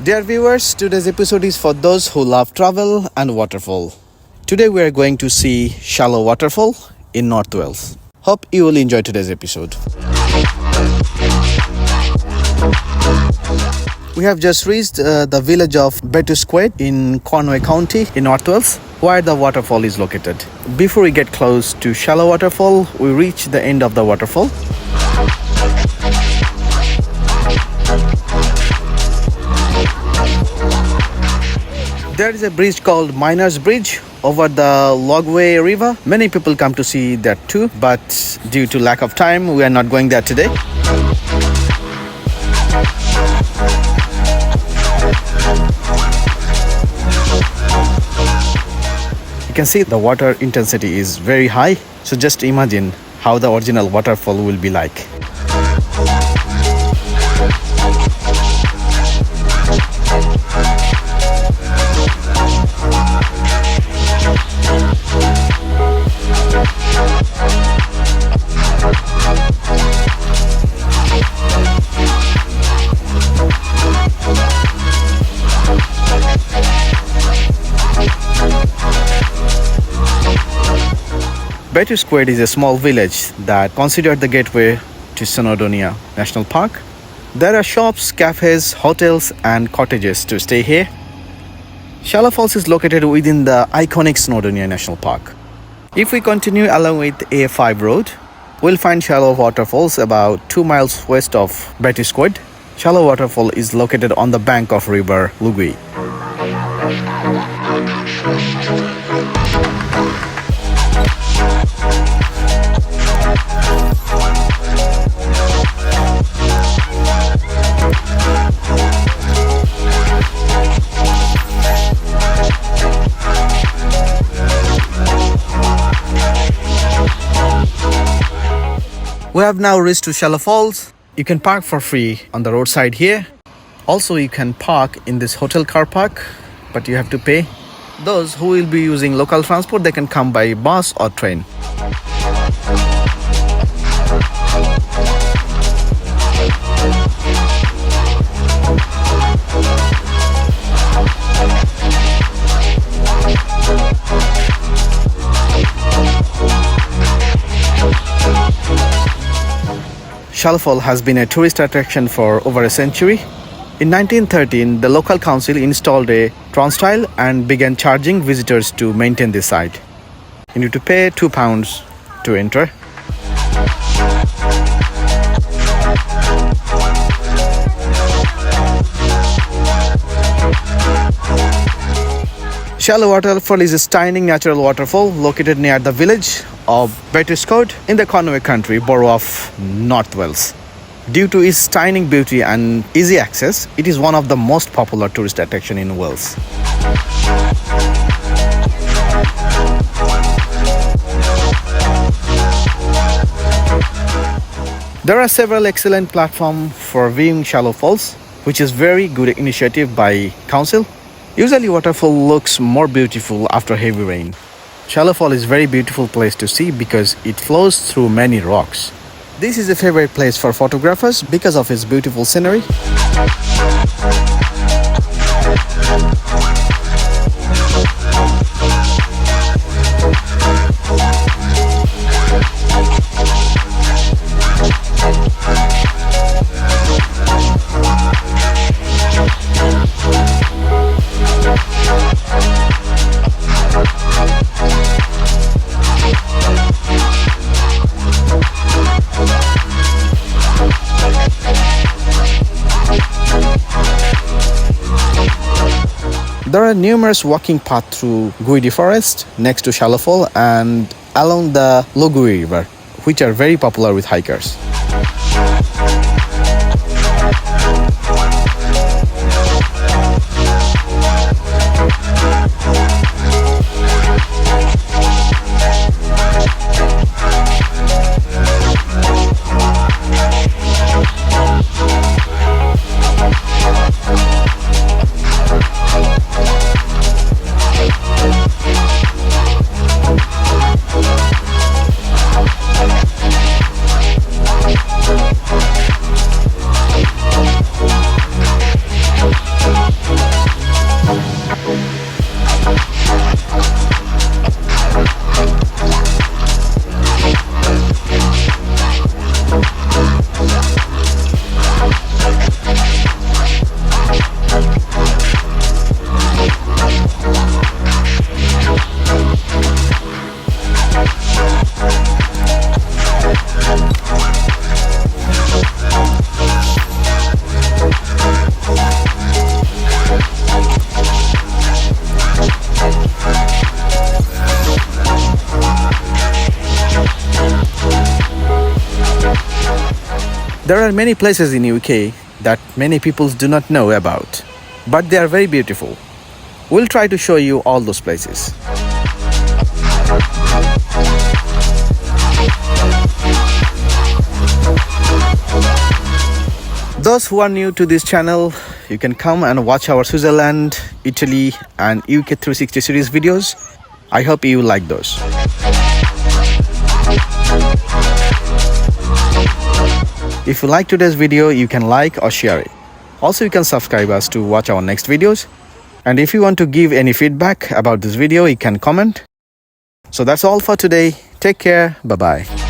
Dear viewers, today's episode is for those who love travel and waterfall. Today we are going to see shallow waterfall in North Wales. Hope you will enjoy today's episode. We have just reached the village of Betws-y-Coed in Conwy County in North Wales, where the waterfall is located. Before we get close to shallow waterfall, we reach the end of the waterfall. There is a bridge called Miners Bridge over the Logway River. Many people come to see that too, but due to lack of time, we are not going there today. You can see the water intensity is very high, so just imagine how the original waterfall will be like. Betws-y-Coed is a small village that considered the gateway to Snowdonia National Park. There are shops, cafes, hotels and cottages to stay here. Shallow Falls is located within the iconic Snowdonia National Park. If we continue along with A5 road, we'll find shallow waterfalls about 2 miles west of Betws-y-Coed. Shallow waterfall is located on the bank of river Lugui. We have now reached to Shallow Falls. You can park for free on the roadside here. Also, you can park in this hotel car park, but you have to pay. Those who will be using local transport, they can come by bus or train. Shallow Fall has been a tourist attraction for over a century. In 1913, the local council installed a turnstile and began charging visitors to maintain this site. You need to pay £2 to enter. Shallow Waterfall is a stunning natural waterfall located near the village of Betws-y-Coed in the Conwy County borough of North Wales. Due to its stunning beauty and easy access, it is one of the most popular tourist attractions in Wales. There are several excellent platforms for viewing shallow falls, which is very good initiative by council. Usually waterfall looks more beautiful after heavy rain. Shallow Fall is a very beautiful place to see because it flows through many rocks. This is a favorite place for photographers because of its beautiful scenery. There are numerous walking paths through Guidi Forest next to Shallow Fall and along the Logway River, which are very popular with hikers. There are many places in UK that many people do not know about, but they are very beautiful. We'll try to show you all those places. Those who are new to this channel, you can come and watch our Switzerland, Italy and UK 360 series videos. I hope you like those. If you like today's video, you can like or share it. Also, you can subscribe us to watch our next videos. And if you want to give any feedback about this video, you can comment. So that's all for today. Take care. Bye-bye.